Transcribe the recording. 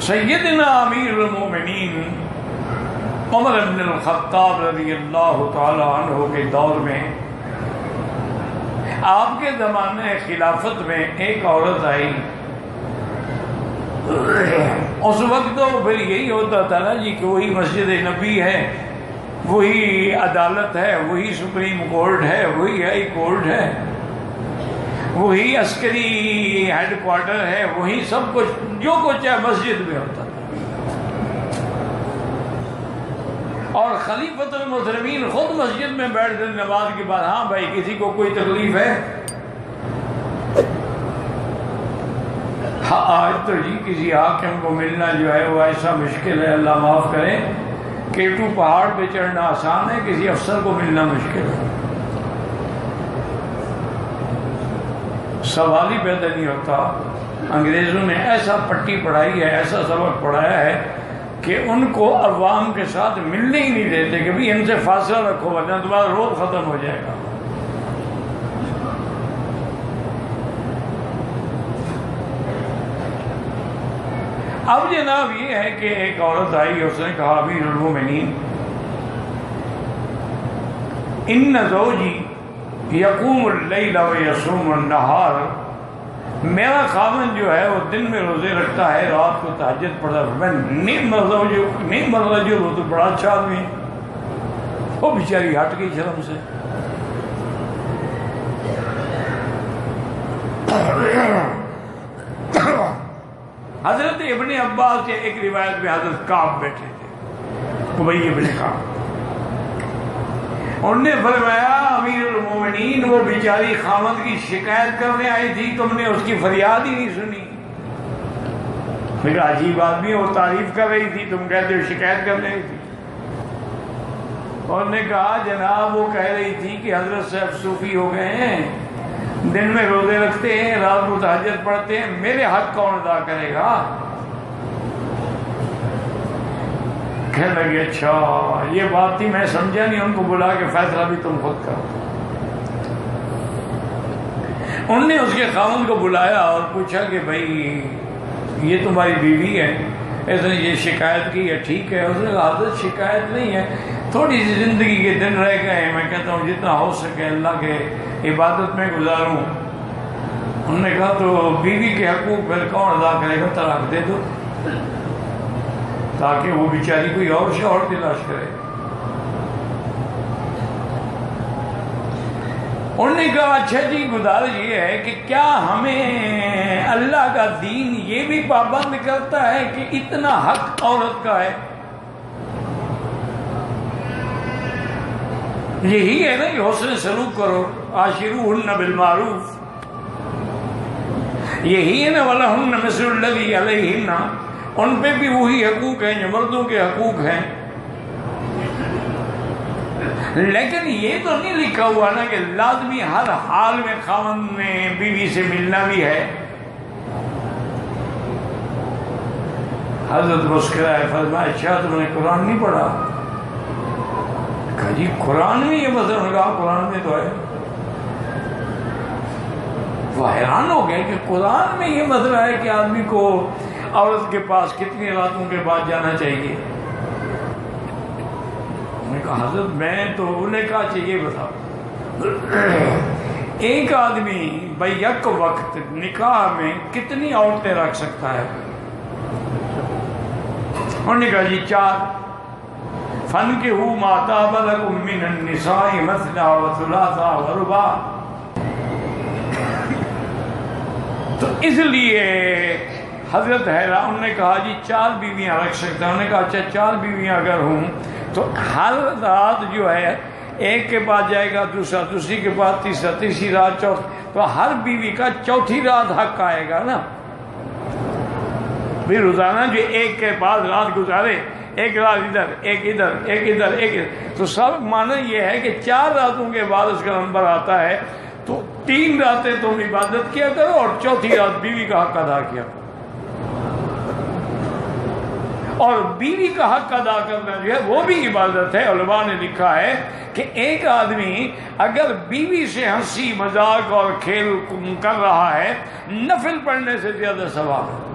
سیدنا امیر المومنین عمر بن الخطاب رضی اللہ تعالی عنہ کے دور میں، آپ کے زمانے خلافت میں ایک عورت آئی۔ اس وقت تو پھر یہی ہوتا تھا نا جی کہ وہی مسجد نبی ہے، وہی عدالت ہے، وہی سپریم کورٹ ہے، وہی ہائی کورٹ ہے، وہی عسکری ہیڈ کوارٹر ہے، وہی سب کچھ جو کچھ ہے مسجد میں ہوتا تھا۔ اور خلیفۃ المسلمین خود مسجد میں بیٹھ کر نماز کے بعد، ہاں بھائی کسی کو کوئی تکلیف ہے؟ آج تو جی کسی حاکم کو ملنا جو ہے وہ ایسا مشکل ہے، اللہ معاف کرے، کیٹو پہاڑ پہ چڑھنا آسان ہے، کسی افسر کو ملنا مشکل ہے۔ سوال ہی پیدا نہیں ہوتا۔ انگریزوں نے ایسا پٹی پڑھائی ہے، ایسا سبق پڑھایا ہے کہ ان کو عوام کے ساتھ ملنے ہی نہیں دیتے کہ بھی ان سے فاصلہ رکھو ورنہ تمہارا روب ختم ہو جائے گا۔ اب جناب یہ ہے کہ ایک عورت آئی، اس نے کہا امیر المومنین ان زوجی یقوم اللیل و یصوم النہار، میرا خاوند جو ہے وہ دن میں روزے رکھتا ہے، رات کو تہجد پڑھتا ہے۔ میں نعم الرجل، وہ تو بڑا اچھا آدمی ہے۔ وہ بیچاری ہٹ گئی شرم سے۔ حضرت ابن عباس کے ایک روایت میں حضرت کعب بیٹھے تھے، ابی ابن کعب، انہوں نے فرمایا امیر المومنین وہ بیچاری خاوند کی شکایت کرنے آئی تھی، تم نے اس کی فریاد ہی نہیں سنی۔ پھر عجیب آدمی ہے، وہ تعریف کر رہی تھی، تم کہتے ہو شکایت کرنے آئی تھی۔ انہوں نے کہا جناب وہ کہہ رہی تھی کہ حضرت صاحب صوفی ہو گئے ہیں، دن میں روزے رکھتے ہیں، رات کو تہجد پڑھتے ہیں، میرے حق کون ادا کرے گا؟ کہنے لگے اچھا یہ بات تھی، میں سمجھا نہیں، ان کو بلا کے فیصلہ بھی تم خود کرو۔ انہوں نے اس کے خاوند کو بلایا اور پوچھا کہ بھائی یہ تمہاری بیوی ہے، اس نے یہ شکایت کی ہے، ٹھیک ہے؟ اس نے کہا حضرت شکایت نہیں ہے، تھوڑی سی زندگی کے دن رہ گئے ہیں، میں کہتا ہوں جتنا ہو سکے اللہ کے عبادت میں گزاروں۔ انہوں نے کہا تو بیوی کے حقوق پھر کون ادا کرے گا؟ طلاق دے دو تاکہ وہ بیچاری کوئی اور شوہر تلاش کرے۔ انہوں نے کہا اچھا جی گزارش یہ ہے کہ کیا ہمیں اللہ کا دین یہ بھی پابند کرتا ہے کہ اتنا حق عورت کا ہے؟ یہی ہے نا کہ حسن سلوک کرو، عاشروہن بالمعروف، یہی ہے نا وَلَهُنَّ مِثْلُ الَّذِي عَلَيْهِنَّ، ان پہ بھی وہی حقوق ہیں جو مردوں کے حقوق ہیں۔ لیکن یہ تو نہیں لکھا ہوا نا کہ لازمی ہر حال میں خاوند میں بیوی سے ملنا بھی ہے۔ حضرت مسکرائے فرمایا اچھا تم نے قرآن نہیں پڑھا؟ کہا جی قرآن میں یہ مسئلہ، کہا قرآن میں تو ہے۔ وہ حیران ہو گئے کہ قرآن میں یہ مسئلہ ہے کہ آدمی کو عورت کے پاس کتنی راتوں کے بعد جانا چاہیے؟ انہوں نے کہا حضرت میں تو، انہوں نے کہا چاہیے بتاؤ ایک آدمی بیک وقت نکاح میں کتنی عورتیں رکھ سکتا ہے؟ انہوں نے کہا جی 4۔ فَانكِحُوا مَا طَابَ لَكُم مِّنَ النِّسَاءِ مَثْنَىٰ وَثُلَاثَ وَرُبَاعَ۔ تو اس لیے حضرت حیران، انہوں نے کہا جی 4 بیویاں رکھ سکتا ہے۔ انہوں نے کہا اچھا 4 بیویاں اگر ہوں تو ہر رات جو ہے ایک کے بعد جائے گا دوسرا، دوسری کے بعد تیسرا، تیسری رات چوتھی، تو ہر بیوی کا چوتھی رات حق آئے گا نا۔ بھی روزانہ جو ایک کے بعد رات گزارے، ایک رات ادھر، ایک ادھر، ایک ادھر، ایک ادھر، تو سب معنی یہ ہے کہ 4 راتوں کے بعد اس کا نمبر آتا ہے، تو 3 راتیں تم عبادت کیا کرو اور چوتھی رات بیوی کا حق ادا کیا کرو۔ اور بیوی کا حق ادا کرنا جو ہے وہ بھی عبادت ہے۔ علماء نے لکھا ہے کہ ایک آدمی اگر بیوی سے ہنسی مذاق اور کھیل کر رہا ہے، نفل پڑھنے سے زیادہ ثواب ہے۔